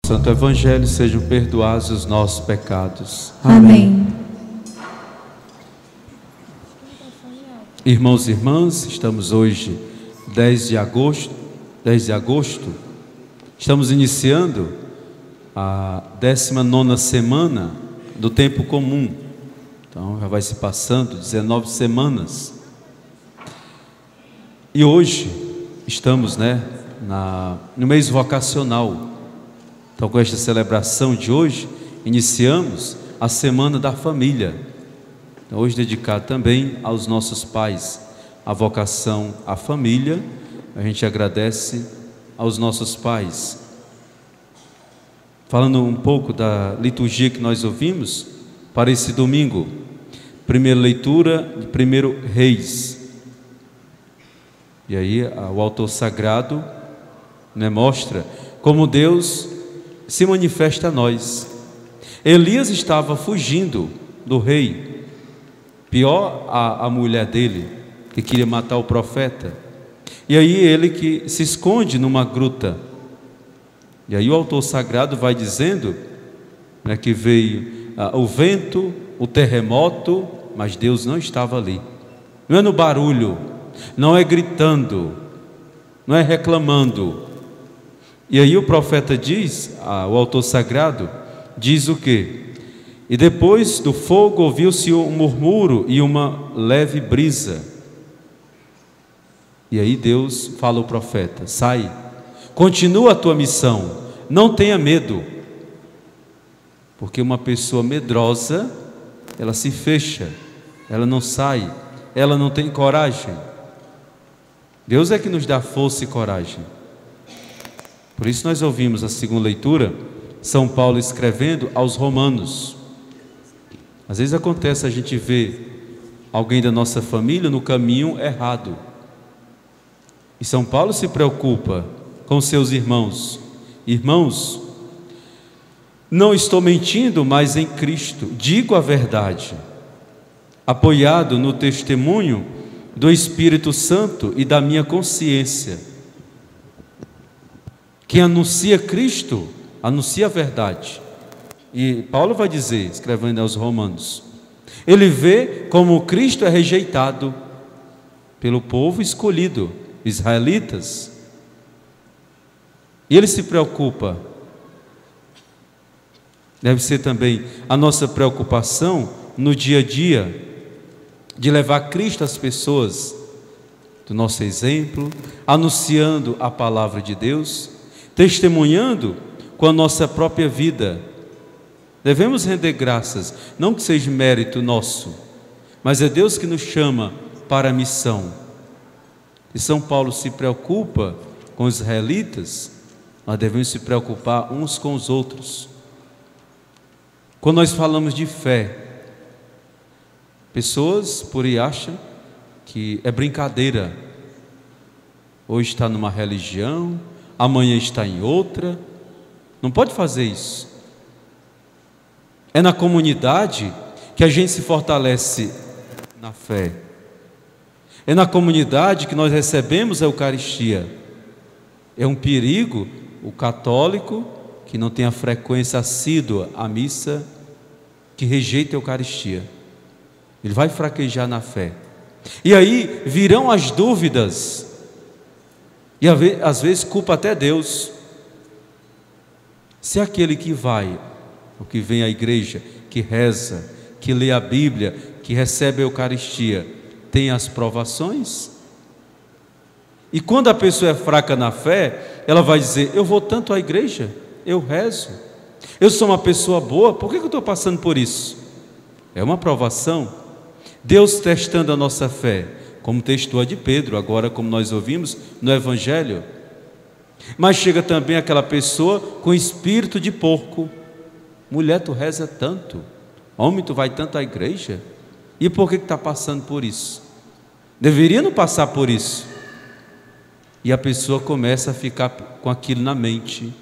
Santo Evangelho, sejam perdoados os nossos pecados. Amém. Irmãos e irmãs, estamos hoje 10 de agosto, estamos iniciando a 19ª semana do tempo comum. Então já vai se passando 19 semanas. E hoje estamos, no mês vocacional. Então, com esta celebração de hoje, iniciamos a Semana da Família. Então, hoje dedicado também aos nossos pais, a vocação à família. A gente agradece aos nossos pais. Falando um pouco da liturgia que nós ouvimos para esse domingo, primeira leitura de 1 Reis. E aí o autor sagrado mostra como Deus se manifesta a nós. Elias estava fugindo do rei, pior a mulher dele, que queria matar o profeta. E aí ele que se esconde numa gruta. E aí o autor sagrado vai dizendo que veio o vento, o terremoto, mas Deus não estava ali. Não é no barulho, não é gritando, não é reclamando. E aí o profeta diz, o autor sagrado diz o quê? E depois do fogo ouviu-se um murmúrio e uma leve brisa. E aí Deus fala ao profeta: sai, continua a tua missão, não tenha medo. Porque uma pessoa medrosa, ela se fecha, ela não sai, ela não tem coragem. Deus é que nos dá força e coragem. Por isso nós ouvimos a segunda leitura, São Paulo escrevendo aos Romanos. Às vezes acontece a gente ver alguém da nossa família no caminho errado. E São Paulo se preocupa com seus irmãos. Irmãos, não estou mentindo, mas em Cristo digo a verdade, apoiado no testemunho do Espírito Santo e da minha consciência. Quem anuncia Cristo, anuncia a verdade. E Paulo vai dizer, escrevendo aos Romanos, ele vê como Cristo é rejeitado pelo povo escolhido, israelitas. E ele se preocupa. Deve ser também a nossa preocupação no dia a dia, de levar Cristo às pessoas, do nosso exemplo, anunciando a palavra de Deus, testemunhando com a nossa própria vida. Devemos render graças, não que seja mérito nosso, mas é Deus que nos chama para a missão. E São Paulo se preocupa com os israelitas, nós devemos se preocupar uns com os outros. Quando nós falamos de fé, pessoas por aí acham que é brincadeira. Hoje está numa religião, amanhã está em outra. Não pode fazer isso. É na comunidade que a gente se fortalece na fé. É na comunidade que nós recebemos a Eucaristia. É um perigo o católico que não tem a frequência assídua à missa, que rejeita a Eucaristia. Ele vai fraquejar na fé. E aí virão as dúvidas. E às vezes culpa até Deus. Se aquele que vai, o que vem à igreja, que reza, que lê a Bíblia, que recebe a Eucaristia, tem as provações. E quando a pessoa é fraca na fé, ela vai dizer: eu vou tanto à igreja, eu rezo, eu sou uma pessoa boa, por que eu estou passando por isso? É uma provação. Deus testando a nossa fé, como testou a de Pedro, agora como nós ouvimos no Evangelho. Mas chega também aquela pessoa com espírito de porco: mulher, tu reza tanto, homem, tu vai tanto à igreja, e por que está passando por isso? Deveria não passar por isso. E a pessoa começa a ficar com aquilo na mente: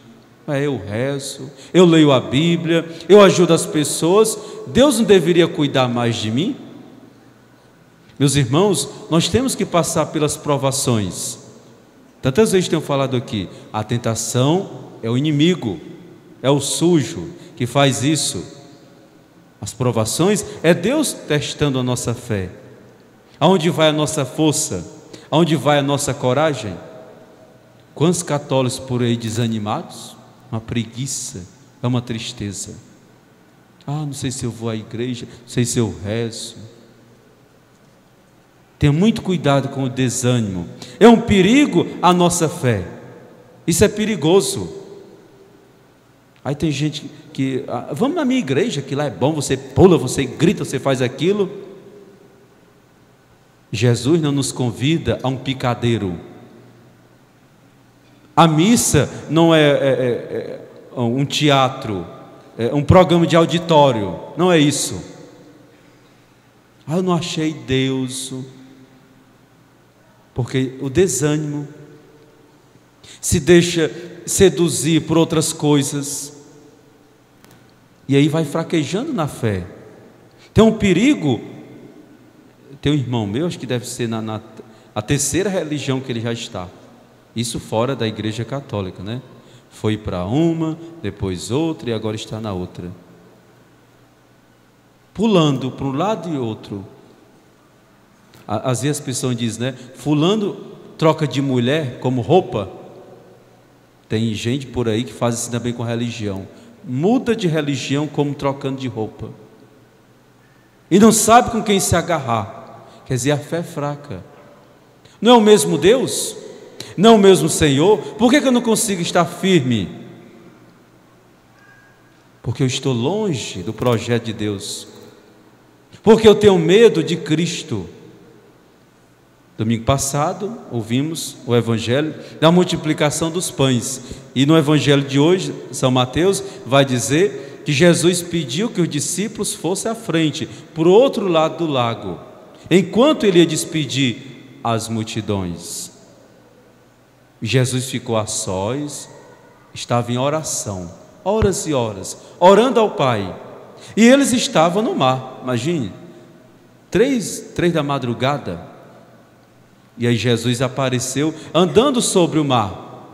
eu rezo, eu leio a Bíblia, eu ajudo as pessoas, Deus não deveria cuidar mais de mim? Meus irmãos, nós temos que passar pelas provações. Tantas vezes tenho falado aqui, a tentação é o inimigo, é o sujo que faz isso. As provações é Deus testando a nossa fé. Aonde vai a nossa força? Aonde vai a nossa coragem? Quantos católicos por aí desanimados? Uma preguiça, é uma tristeza. Não sei se eu vou à igreja, não sei se eu rezo. Tenha muito cuidado com o desânimo. É um perigo à nossa fé. Isso é perigoso. Aí tem gente que, vamos na minha igreja, que lá é bom, você pula, você grita, você faz aquilo. Jesus não nos convida a um picadeiro. A missa não é um teatro, é um programa de auditório, não é isso. Eu não achei Deus, porque o desânimo se deixa seduzir por outras coisas, e aí vai fraquejando na fé. Tem um perigo. Tem um irmão meu, acho que deve ser a terceira religião que ele já está, isso fora da igreja católica, né? Foi para uma, depois outra, e agora está na outra, pulando para um lado e outro. Às vezes as pessoas dizem, né? Fulano troca de mulher como roupa. Tem gente por aí que faz isso também com religião, muda de religião como trocando de roupa, e não sabe com quem se agarrar. Quer dizer, a fé é fraca. Não é o mesmo Deus? Não é o mesmo Senhor? Por que eu não consigo estar firme? Porque eu estou longe do projeto de Deus, porque eu tenho medo de Cristo. Domingo passado ouvimos o evangelho da multiplicação dos pães, e no evangelho de hoje, São Mateus vai dizer que Jesus pediu que os discípulos fossem à frente, para o outro lado do lago, enquanto ele ia despedir as multidões. Jesus ficou a sós, estava em oração, horas e horas, orando ao Pai, e eles estavam no mar. Imagine, 3 da madrugada, e aí Jesus apareceu andando sobre o mar.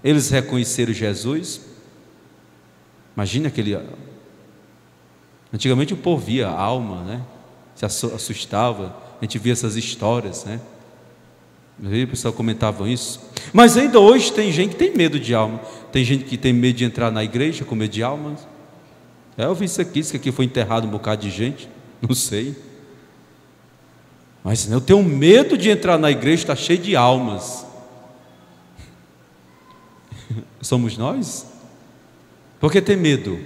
Eles reconheceram Jesus. Imagina aquele... Antigamente o povo via a alma, né? Se assustava. A gente via essas histórias, né? O pessoal comentava isso. Mas ainda hoje tem gente que tem medo de alma. Tem gente que tem medo de entrar na igreja com medo de almas. Eu vi isso aqui, que foi enterrado um bocado de gente. Não sei. Mas eu tenho medo de entrar na igreja, está cheio de almas. Somos nós? Por que tem medo?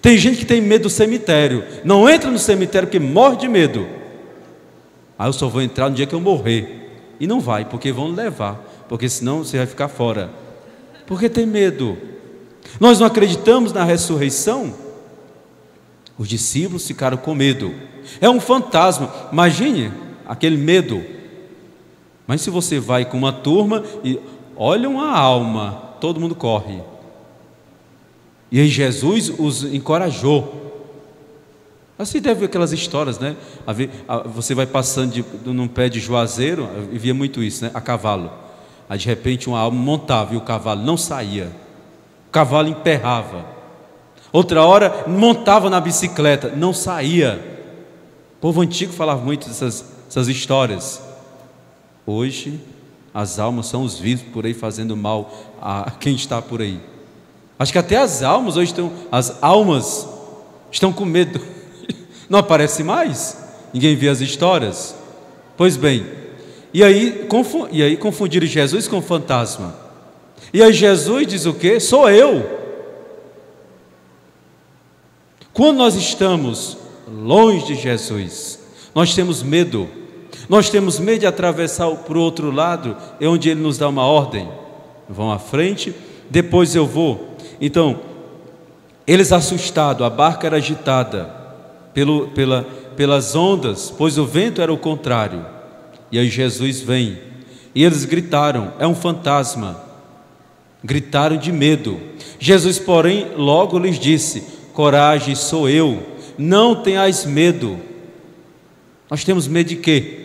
Tem gente que tem medo do cemitério, não entra no cemitério porque morre de medo. Eu só vou entrar no dia que eu morrer. E não vai, porque vão levar, porque senão você vai ficar fora. Porque tem medo. Nós não acreditamos na ressurreição. Os discípulos ficaram com medo. É um fantasma, imagine aquele medo. Mas se você vai com uma turma e olha uma alma, todo mundo corre. E aí Jesus os encorajou. Assim deve ver aquelas histórias, né? Você vai passando num pé de juazeiro, eu via muito isso, né? A cavalo. Aí de repente uma alma montava e o cavalo não saía. O cavalo emperrava. Outra hora montava na bicicleta, não saía. O povo antigo falava muito dessas histórias. Hoje as almas são os vivos por aí fazendo mal a quem está por aí. Acho que até as almas hoje estão com medo. Não aparece mais. Ninguém vê as histórias. Pois bem, e aí confundiram Jesus com fantasma. E aí Jesus diz o quê? Sou eu. Quando nós estamos longe de Jesus, nós temos medo. Nós temos medo de atravessar para o outro lado, é onde Ele nos dá uma ordem. Vão à frente, depois eu vou. Então, eles assustados, a barca era agitada pelas ondas, pois o vento era o contrário. E aí Jesus vem, e eles gritaram, é um fantasma. Gritaram de medo. Jesus, porém, logo lhes disse, coragem, sou eu, não tenhais medo. Nós temos medo de quê?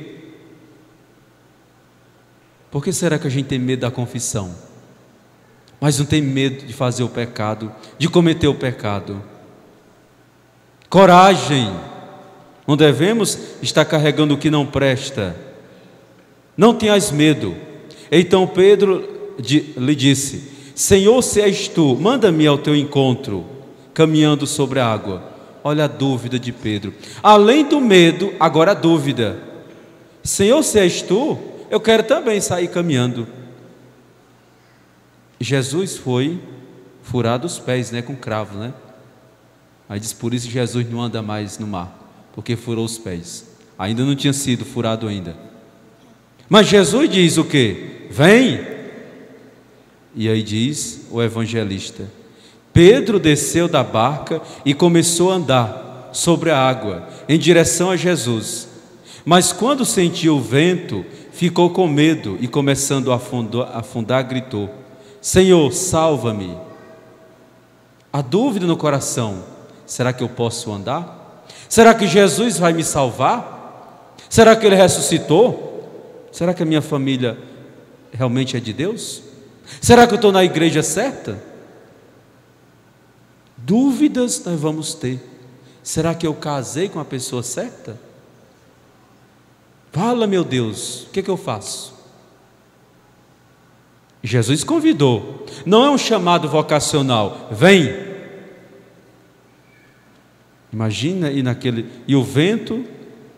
Por que será que a gente tem medo da confissão? mas não tem medo de fazer o pecado, de cometer o pecado. Coragem, não devemos estar carregando o que não presta. Não tenhas medo. Então Pedro lhe disse: Senhor, se és tu, manda-me ao teu encontro, caminhando sobre a água. Olha a dúvida de Pedro. Além do medo, agora a dúvida. Senhor, se és tu, eu quero também sair caminhando. Jesus foi furar os pés, com cravo, Aí diz, por isso que Jesus não anda mais no mar, porque furou os pés. Ainda não tinha sido furado ainda. Mas Jesus diz o quê? Vem. E aí diz o evangelista: Pedro desceu da barca e começou a andar sobre a água, em direção a Jesus. Mas quando sentiu o vento, ficou com medo e, começando a afundar, gritou: Senhor, salva-me. A dúvida no coração: será que eu posso andar? Será que Jesus vai me salvar? Será que Ele ressuscitou? Será que a minha família realmente é de Deus? Será que eu estou na igreja certa? Dúvidas nós vamos ter. Será que eu casei com a pessoa certa? Fala, meu Deus, o que eu faço? Jesus convidou, não é um chamado vocacional. Vem. Imagina, e o vento,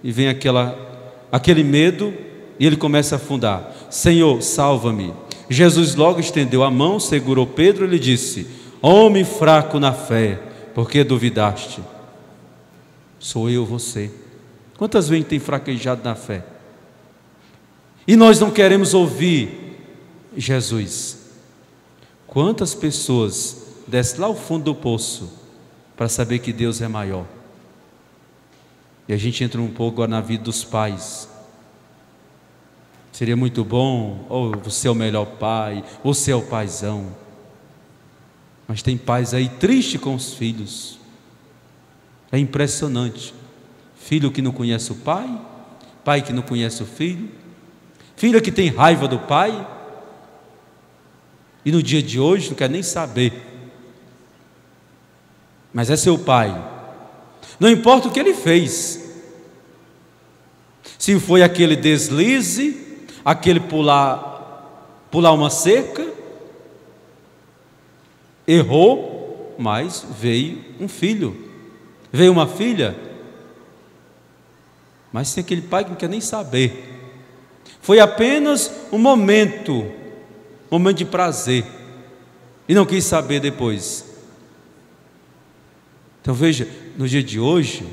e vem aquele medo, e ele começa a afundar. Senhor, salva-me. Jesus logo estendeu a mão, segurou Pedro e lhe disse: Homem fraco na fé, por que duvidaste? Sou eu, você. Quantas vezes tem fraquejado na fé? E nós não queremos ouvir Jesus. Quantas pessoas descem lá ao fundo do poço para saber que Deus é maior? E a gente entra um pouco agora na vida dos pais. Seria muito bom, você é o melhor pai, você é o paizão. Mas tem pais aí tristes com os filhos. É impressionante. Filho que não conhece o pai, pai que não conhece o filho, filho que tem raiva do pai, e no dia de hoje não quer nem saber. Mas é seu pai. Não importa o que ele fez. Se foi aquele deslize, aquele pular uma cerca, errou, mas veio um filho, veio uma filha. Mas tem aquele pai que não quer nem saber. Foi apenas um momento de prazer, e não quis saber depois. Então veja, no dia de hoje,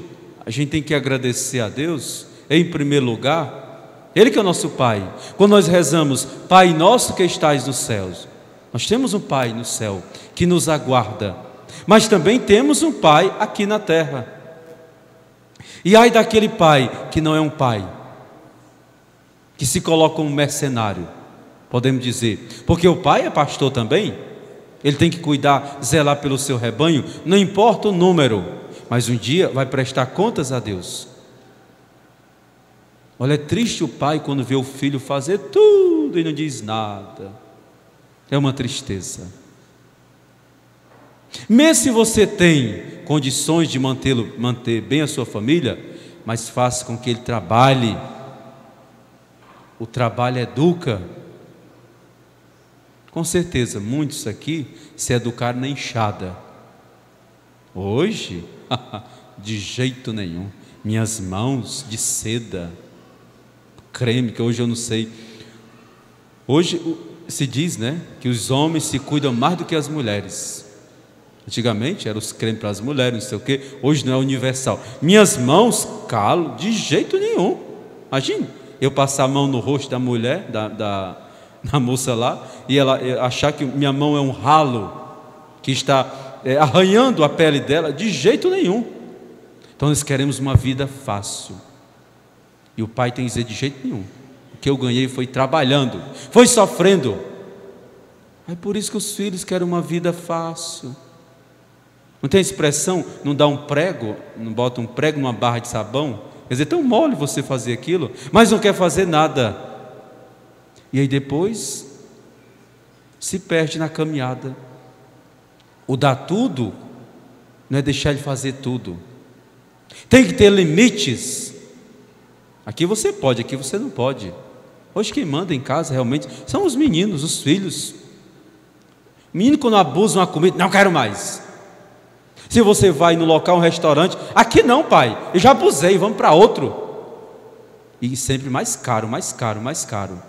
a gente tem que agradecer a Deus, em primeiro lugar, Ele que é o nosso Pai. Quando nós rezamos, Pai nosso que estais nos céus, nós temos um Pai no céu, que nos aguarda, mas também temos um Pai aqui na terra. E ai daquele pai que não é um pai, que se coloca como mercenário, podemos dizer, porque o pai é pastor também, ele tem que cuidar, zelar pelo seu rebanho, não importa o número, mas um dia vai prestar contas a Deus. Olha, é triste o pai quando vê o filho fazer tudo e não diz nada, é uma tristeza. Mesmo se você tem condições de manter bem a sua família, mas faça com que ele trabalhe. O trabalho educa. Com certeza, muitos aqui se educaram na enxada. Hoje, de jeito nenhum. Minhas mãos de seda, creme, que hoje eu não sei. Hoje se diz, que os homens se cuidam mais do que as mulheres. Antigamente eram os cremes para as mulheres, não sei o quê. Hoje não é universal. Minhas mãos, calo, de jeito nenhum. Imagine, eu passar a mão no rosto da mulher, da moça lá, e ela achar que minha mão é um ralo que está arranhando a pele dela. De jeito nenhum. Então nós queremos uma vida fácil. E o pai tem que dizer: de jeito nenhum. O que eu ganhei foi trabalhando, foi sofrendo. É por isso que os filhos querem uma vida fácil. Não tem expressão, não dá um prego, não bota um prego numa barra de sabão. Quer dizer, tão mole você fazer aquilo, mas não quer fazer nada. E aí depois, se perde na caminhada. O dar tudo não é deixar ele fazer tudo. Tem que ter limites. Aqui você pode, aqui você não pode. Hoje quem manda em casa realmente são os meninos, os filhos. O menino, quando abusa uma comida, não quero mais. Se você vai no local, um restaurante, aqui não, pai, eu já abusei, vamos para outro. E sempre mais caro, mais caro, mais caro.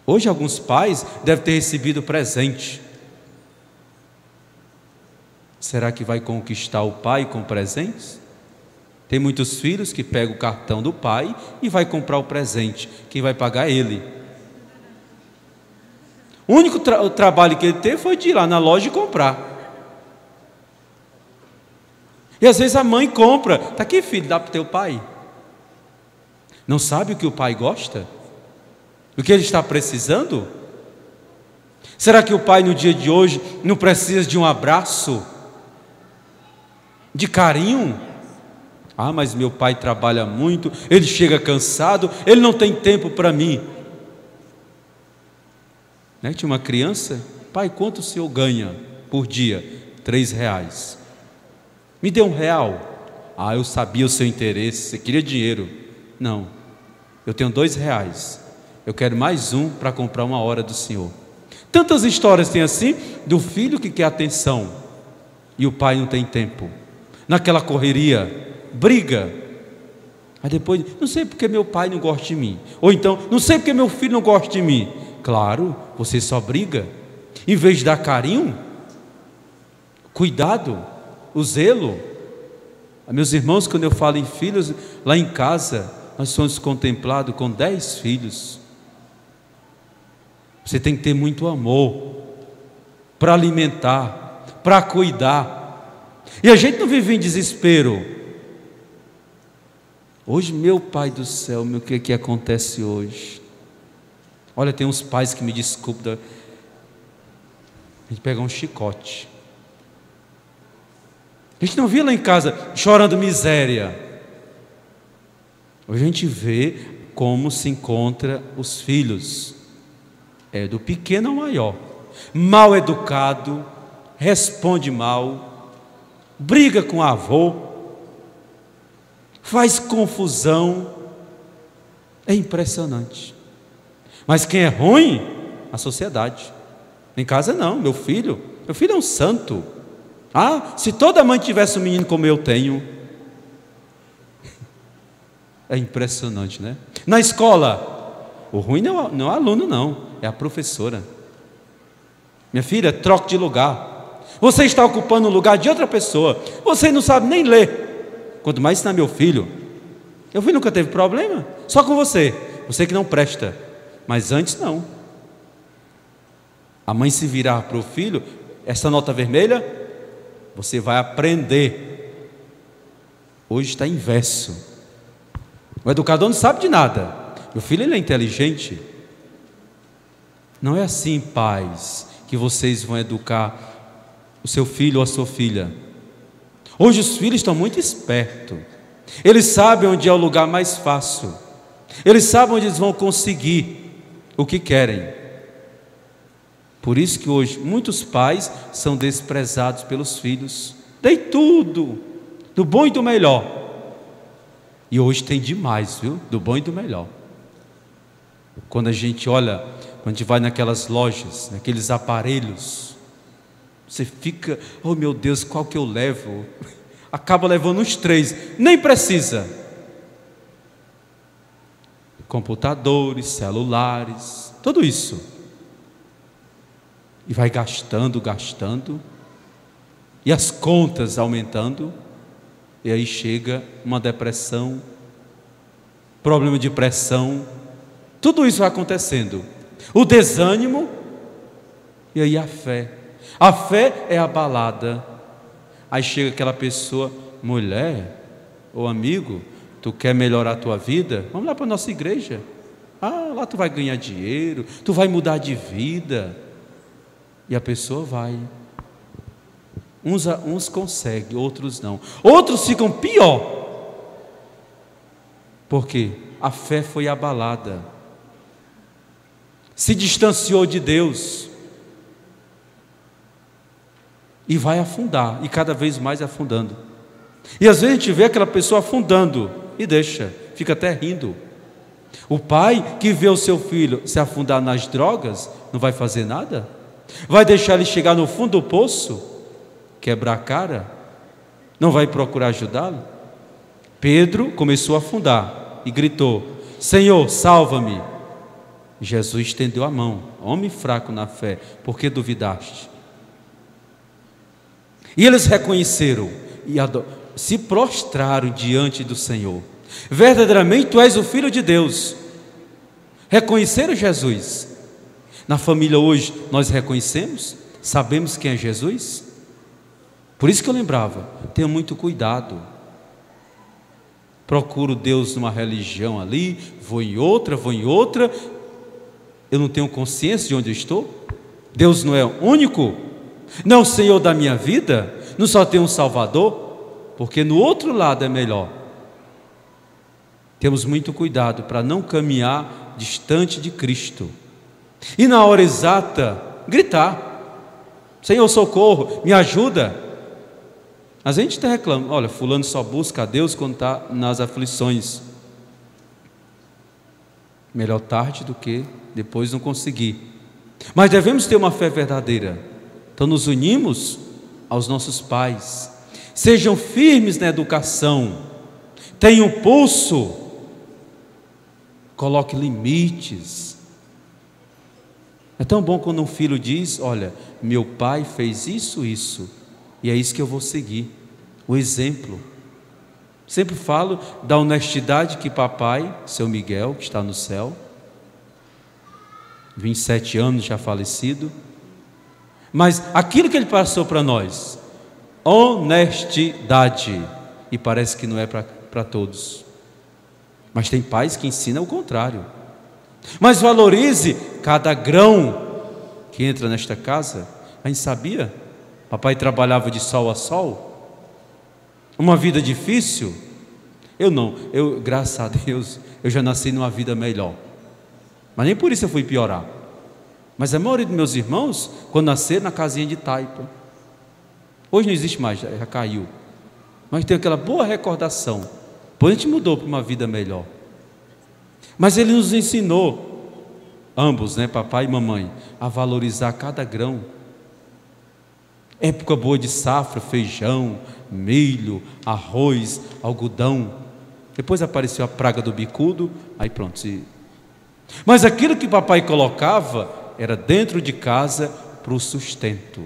Hoje alguns pais devem ter recebido presente. Será que vai conquistar o pai com presentes? Tem muitos filhos que pegam o cartão do pai e vai comprar o presente. Quem vai pagar é ele. O único trabalho que ele teve foi de ir lá na loja e comprar. E às vezes a mãe compra. Está aqui, filho, dá para o teu pai. Não sabe o que o pai gosta? O que ele está precisando? Será que o pai no dia de hoje não precisa de um abraço? De carinho? Ah, mas meu pai trabalha muito, ele chega cansado, ele não tem tempo para mim. Né? Tinha uma criança, pai, quanto o senhor ganha por dia? R$3. Me dê R$1. Ah, eu sabia o seu interesse, você queria dinheiro. Não, eu tenho R$2. Eu quero mais um para comprar uma hora do senhor. Tantas histórias tem assim, do filho que quer atenção e o pai não tem tempo. Naquela correria, briga. Aí depois, não sei porque meu pai não gosta de mim. Ou então, não sei porque meu filho não gosta de mim. Claro, você só briga. Em vez de dar carinho, cuidado, o zelo. Meus irmãos, quando eu falo em filhos, lá em casa, nós somos contemplados com 10 filhos. Você tem que ter muito amor para alimentar, para cuidar. E a gente não vive em desespero. Hoje, meu pai do céu, o que acontece hoje? Olha, tem uns pais que me desculpam, a gente pega um chicote. A gente não vê lá em casa chorando miséria. Hoje a gente vê como se encontra os filhos. É do pequeno ao maior, mal educado, responde mal, briga com o avô, faz confusão. É impressionante. Mas quem é ruim? A sociedade. Em casa não, meu filho é um santo. Ah, se toda mãe tivesse um menino como eu tenho. É impressionante, né? Na escola, o ruim não é o aluno não, é a professora. Minha filha, troque de lugar. Você está ocupando o lugar de outra pessoa. Você não sabe nem ler. Quanto mais ensinar meu filho. Meu filho nunca teve problema. Só com você. Você que não presta. Mas antes não. A mãe se virar para o filho, essa nota vermelha, você vai aprender. Hoje está inverso. O educador não sabe de nada. Meu filho, ele é inteligente. Não é assim, pais, que vocês vão educar o seu filho ou a sua filha. Hoje os filhos estão muito espertos. Eles sabem onde é o lugar mais fácil. Eles sabem onde eles vão conseguir o que querem. Por isso que hoje muitos pais são desprezados pelos filhos. Dei tudo, do bom e do melhor. E hoje tem demais, viu? Do bom e do melhor. Quando a gente olha, quando a gente vai naquelas lojas, naqueles aparelhos, você fica, oh meu Deus, qual que eu levo? Acaba levando uns 3, nem precisa. Computadores, celulares, tudo isso. E vai gastando, e as contas aumentando, e aí chega uma depressão, problema de pressão, tudo isso vai acontecendo. O desânimo, e aí a fé é abalada. Aí chega aquela pessoa, mulher ou amigo, tu quer melhorar a tua vida? Vamos lá para a nossa igreja. Ah, lá tu vai ganhar dinheiro, tu vai mudar de vida. E a pessoa vai. Uns conseguem, outros não. Outros ficam pior. Porque a fé foi abalada. se distanciou de Deus e vai afundar, e cada vez mais afundando. E às vezes a gente vê aquela pessoa afundando e deixa, fica até rindo. O pai que vê o seu filho se afundar nas drogas não vai fazer nada? Vai deixar ele chegar no fundo do poço, quebrar a cara? Não vai procurar ajudá-lo? Pedro começou a afundar e gritou: Senhor, salva-me. Jesus estendeu a mão: homem fraco na fé, por que duvidaste? E eles reconheceram e se prostraram diante do Senhor. Verdadeiramente tu és o Filho de Deus. Reconheceram Jesus. Na família hoje nós reconhecemos, sabemos quem é Jesus. Por isso que eu lembrava, tenha muito cuidado. Procuro Deus numa religião ali, vou em outra, eu não tenho consciência de onde eu estou. Deus não é único, não é o Senhor da minha vida, não só tem um Salvador, porque no outro lado é melhor. Temos muito cuidado para não caminhar distante de Cristo e na hora exata gritar: Senhor, socorro, me ajuda. Mas a gente está reclamando: olha, fulano só busca a Deus quando está nas aflições. Melhor tarde do que depois não conseguir. Mas devemos ter uma fé verdadeira. Então nos unimos aos nossos pais. Sejam firmes na educação. Tenham pulso. Coloque limites. É tão bom quando um filho diz: olha, meu pai fez isso, e é isso que eu vou seguir. O exemplo. Sempre falo da honestidade que papai, seu Miguel, que está no céu, 27 anos já falecido, mas aquilo que ele passou para nós, honestidade, e parece que não é para todos, mas tem pais que ensinam o contrário. Mas valorize cada grão que entra nesta casa. A gente sabia? Papai trabalhava de sol a sol, uma vida difícil. Eu graças a Deus, eu já nasci numa vida melhor, mas nem por isso eu fui piorar. Mas a maioria dos meus irmãos, quando nasceram, na casinha de taipa. Hoje não existe mais, já caiu, mas tem aquela boa recordação. Depois a gente mudou para uma vida melhor. Mas ele nos ensinou, ambos, papai e mamãe, a valorizar cada grão. Época boa de safra, feijão, milho, arroz, algodão. Depois apareceu a praga do bicudo, aí pronto. Mas aquilo que papai colocava era dentro de casa para o sustento.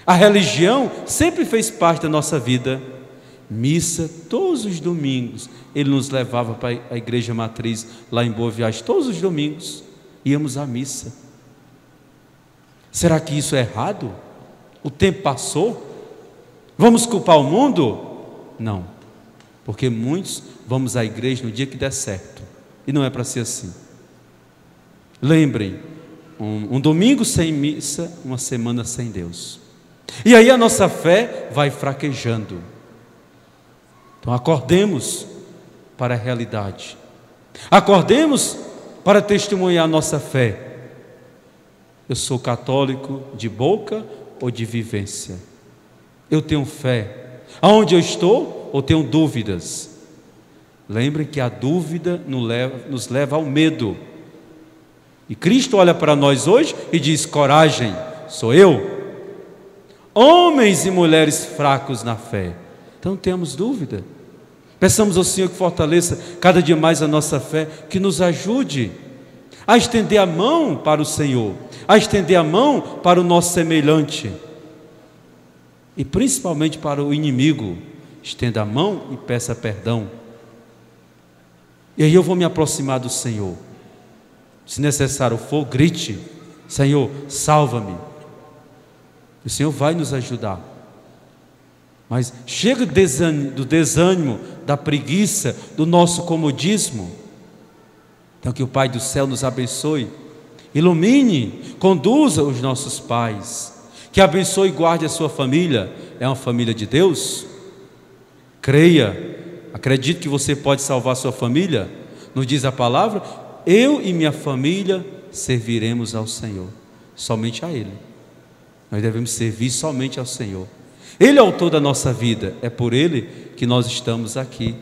A religião sempre fez parte da nossa vida. Missa todos os domingos. Ele nos levava para a igreja matriz lá em Boa Viagem. Todos os domingos íamos à missa. Será que isso é errado? O tempo passou? Vamos culpar o mundo? Não, porque muitos vamos à igreja no dia que der certo, e não é para ser assim. Lembrem, um domingo sem missa, uma semana sem Deus, e aí a nossa fé vai fraquejando. Então acordemos para a realidade, acordemos para testemunhar a nossa fé. Eu sou católico de boca ou de vivência? Eu tenho fé aonde eu estou ou tenho dúvidas? Lembrem que a dúvida nos leva ao medo, e Cristo olha para nós hoje e diz: coragem, sou eu. Homens e mulheres fracos na fé. Então temos dúvida, peçamos ao Senhor que fortaleça cada dia mais a nossa fé, que nos ajude a estender a mão para o Senhor, a estender a mão para o nosso semelhante, e principalmente para o inimigo. Estenda a mão e peça perdão. E aí eu vou me aproximar do Senhor. Se necessário for, grite: Senhor, salva-me. O Senhor vai nos ajudar. Mas chega do desânimo, da preguiça, do nosso comodismo. Então que o Pai do céu nos abençoe, ilumine, conduza os nossos pais, que abençoe e guarde a sua família. É uma família de Deus? Creia, acredite que você pode salvar a sua família. Nos diz a palavra: eu e minha família serviremos ao Senhor, somente a Ele. Nós devemos servir somente ao Senhor. Ele é o autor da nossa vida, é por Ele que nós estamos aqui.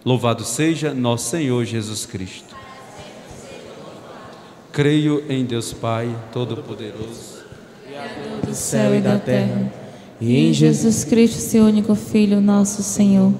Louvado seja nosso Senhor Jesus Cristo. Creio em Deus Pai Todo-Poderoso, Criador do céu e da terra, e em Jesus Cristo, seu único Filho, nosso Senhor,